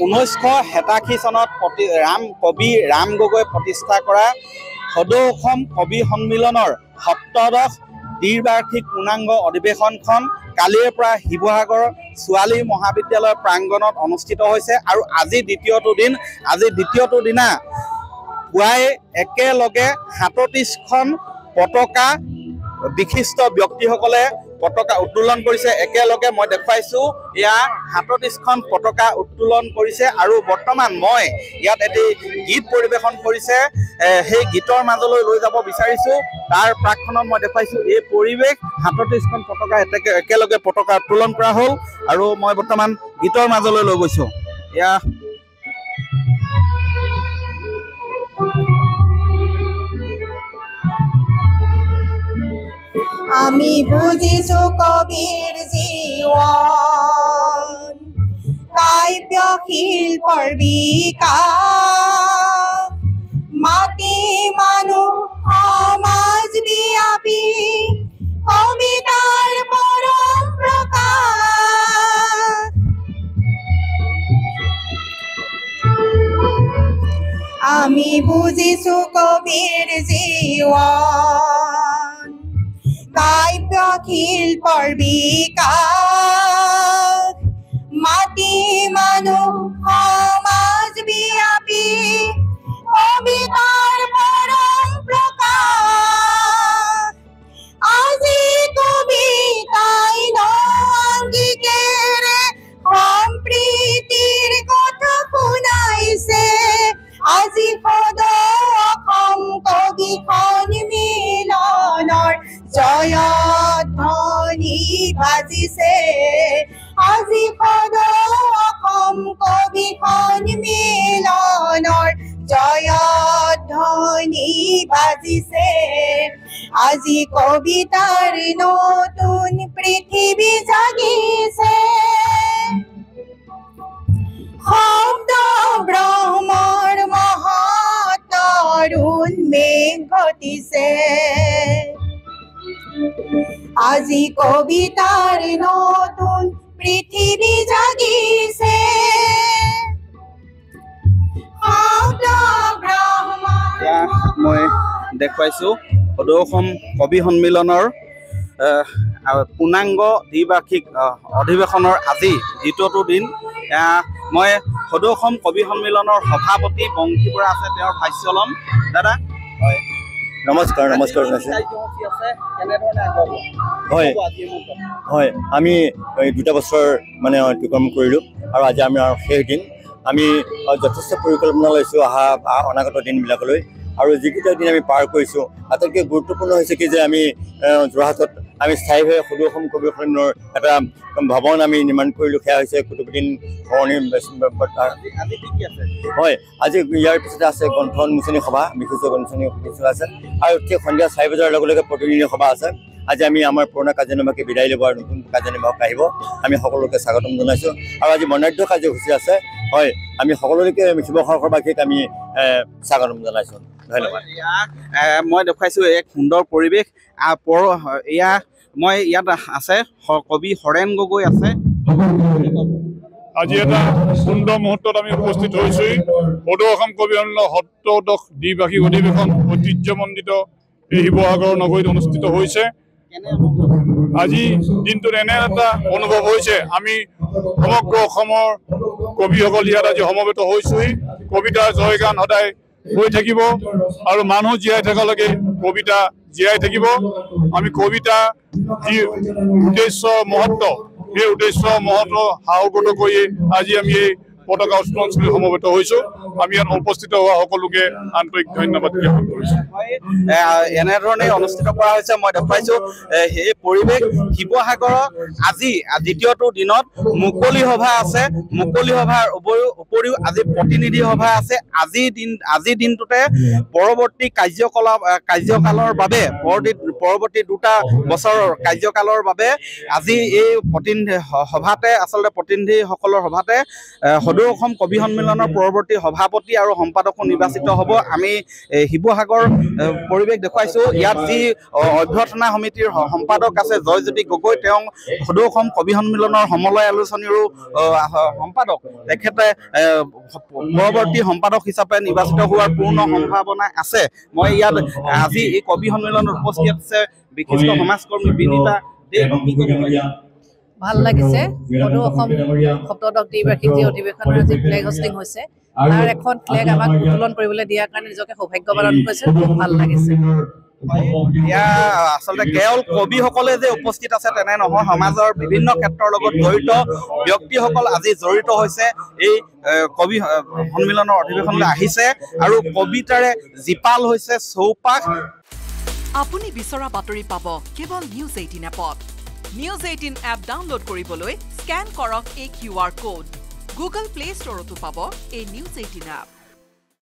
1987 চনত কবি ৰাম গগৈ প্ৰতিষ্ঠা কৰা সদৌ অসম কবি সন্মিলনৰ 17দশ দ্বিবাৰ্ষিক পূৰ্ণাংগ অধিৱেশনখন কালিৰ পৰা শিৱসাগৰ ছোৱালী মহাবিদ্যালয় প্ৰাংগণত অনুষ্ঠিত হৈছে আৰু আজি দ্বিতীয়টো দিনা পুৱাই একেলগে 37খন পতাকা বিশিষ্ট ব্যক্তিসকলে পতাকা উত্তোলন কৰিছে। একেলগে মই দেখুৱাইছোঁ এয়া 37খন পতাকা উত্তোলন কৰিছে আৰু বৰ্তমান মই ইয়াত এটি গীত পৰিৱেশন কৰিছে, সেই গীতৰ মাজলৈ লৈ যাব বিচাৰিছোঁ। তাৰ প্ৰাকখনত মই দেখুৱাইছোঁ এই পৰিৱেশ 37খন পতাকা একেলগে পতাকা উত্তোলন কৰা হ'ল আৰু মই বৰ্তমান গীতৰ মাজলৈ লৈ গৈছোঁ। এয়া আমি বুজিছো কবিৰ জীৱন কাব্য শিল্পৰ বিকাশ মাটি মানুহ সমাজ ব্যাপী কবিতাৰ পৰম প্ৰকাশ। আমি বুজিছো কবিৰ জীৱন কাব্য শিল্পৰ বিকাশ মাটি মানুহ সমাজ ব্যাপী কবিতাৰ পৰম প্ৰকাশ। আজি কবিতাই নংগিকেৰে সম্প্ৰীতিৰ কথা শুনাইছে। আজি সদৌ অসম কবি সন্মিলনৰ জয়ধ্বনি বাজিছে। আজি সদৌ অসম কবি সন্মিলনৰ জয়ধ্বনি বাজিছে। আজি কবিতাৰ নতুন পৃথিৱী জাগিছে। শব্দ ব্ৰহ্মৰ মহাতৰুণ মেঘ ঘটিছে। আজি কবিতাৰ নতুন পৃথিৱী জাগিছে। মই দেখুৱাইছোঁ সদৌ অসম কবি সন্মিলনৰ পূৰ্ণাংগ দ্বিবাৰ্ষিক অধিৱেশনৰ আজি দ্বিতীয়টো দিন। মই সদৌ অসম কবি সন্মিলনৰ সভাপতি বংশী বৰা আছে, তেওঁৰ ভাষ্য ল'ম। দাদা হয়, নমস্কাৰ। হয়, আমি 2 বছৰ মানে অতিক্ৰম কৰিলোঁ আৰু আজি আমাৰ শেষ দিন। আমি যথেষ্ট পৰিকল্পনা লৈছোঁ অনাগত দিনবিলাকলৈ আৰু যিকেইটা দিন আমি পাৰ কৰিছোঁ আটাইতকৈ গুৰুত্বপূৰ্ণ হৈছে কি যে আমি যোৰহাটত আমি স্থায়ীভাৱে সদৌ অসম কবি সন্মিলনৰ এটা ভৱন আমি নিৰ্মাণ কৰিলোঁ। সেয়া হৈছে কুতুবুদ্দিন সৰণি। হয়, আজি ইয়াৰ পিছতে আছে গ্ৰন্থ উন্মোচনী সভা, বিশেষ গ্ৰন্থ উন্মোচনী আছে আৰু ঠিক সন্ধিয়া 4 বজাৰ লগে লগে প্ৰতিনিধি সভা আছে। আজি আমি আমাৰ পুৰণা কাৰ্যনিৰ্বাহকে বিদায় ল'ব আৰু নতুন কাৰ্যনিৰ্বাহক আহিব। আমি সকলোকে স্বাগতম জনাইছোঁ আৰু আজি বৰ্ণাঢ্য কাৰ্যসূচী আছে। হয়, আমি সকলোকে শিৱসাগৰবাসীক আমি স্বাগতম জনাইছোঁ। ধন্যবাদ। মই দেখুৱাইছোঁ এক সুন্দৰ পৰিৱেশ। এয়া মই ইয়াত আছে কবি হৰেণ গগৈ আছে। আজি এটা সুন্দৰ মুহূৰ্তত আমি উপস্থিত হৈছোঁ। সদৌ অসম কবি সন্মিলনৰ 17দশ দ্বিবাৰ্ষিক অধিৱেশন ঐতিহ্যমণ্ডিত এই শিৱসাগৰ নগৰীত অনুষ্ঠিত হৈছে। আজি দিনটোত এনে এটা অনুভৱ হৈছে, আমি সমগ্ৰ অসমৰ কবিসকল ইয়াত আজি সমবেত হৈছোঁহি। কবিতাৰ জয়গান সদায় হৈ থাকিব আৰু মানুহ জীয়াই থকালৈকে কবিতা জীয়াই থাকিব। আমি কবিতা যি উদ্দেশ্য মহত্ব, সেই উদ্দেশ্য মহত্ব সাহসগত কৰি আজি আমি এই পতাকা উত্তোলনস্থলী সমবেত হৈছোঁ। আমি ইয়াত উপস্থিত হোৱা সকলোকে আন্তৰিক ধন্যবাদ জ্ঞাপন কৰিছোঁ। এনেধৰণে অনুষ্ঠিত কৰা হৈছে। মই দেখুৱাইছোঁ সেই পৰিৱেশ। শিৱসাগৰৰ আজি দ্বিতীয়টো দিনত মুকলি সভা আছে। মুকলি সভাৰ উপৰিও আজি প্ৰতিনিধি সভা আছে। আজিৰ দিনটোতে পৰৱৰ্তী কাৰ্যকালৰ বাবে পৰৱৰ্তী 2টা বছৰৰ কাৰ্যকালৰ বাবে আজি এই প্ৰতিনিধি সভাতে আচলতে প্ৰতিনিধিসকলৰ সভাতে সদৌ অসম কবি সন্মিলনৰ পৰৱৰ্তী সভাপতি আৰু সম্পাদকো নিৰ্বাচিত হ'ব। আমি শিৱসাগৰ পৰিৱেশ দেখুৱাইছোঁ। ইয়াত যি অভ্যৰ্থনা সমিতিৰ সম্পাদক আছে জয়জ্যোতি গগৈ, তেওঁ সদৌ অসম কবি সন্মিলনৰ সমলয় আলোচনীৰো সম্পাদক, তেখেতে পৰৱৰ্তী সম্পাদক হিচাপে নিৰ্বাচিত হোৱাৰ পূৰ্ণ সম্ভাৱনা আছে। মই ইয়াত আজি এই কবি সন্মিলনত উপস্থিত আছে বিশিষ্ট সমাজকৰ্মী বিনীতা। ভাল লাগিছে। সদৌ অসম সপ্তদশ দ্বিবাৰ্ষিক যি অধিৱেশনৰ যি ফ্লেগ হোষ্টিং হৈছে, তাৰ এখন ফ্লেগ আমাক উত্তোলন কৰিবলৈ দিয়াৰ কাৰণে নিজকে সৌভাগ্যৱান কৰিছে। খুব ভাল লাগিছে। এয়া আচলতে কেৱল কবিসকলে যে উপস্থিত আছে তেনে নহয়, সমাজৰ বিভিন্ন ক্ষেত্ৰৰ লগত জড়িত ব্যক্তিসকল আজি জড়িত হৈছে, এই কবি সন্মিলনৰ অধিৱেশনলৈ আহিছে আৰু কবিতাৰে জীপাল হৈছে চৌপাশ। আপুনি বিচৰা বাতৰি পাব কেৱল নিউজ 18 এপত। নিউজ 18 এপ ডাউনলোড কৰিবলৈ স্কেন কৰক এই QR কোড। গুগল প্লে ষ্টৰতো পাব এই নিউজ 18 এপ।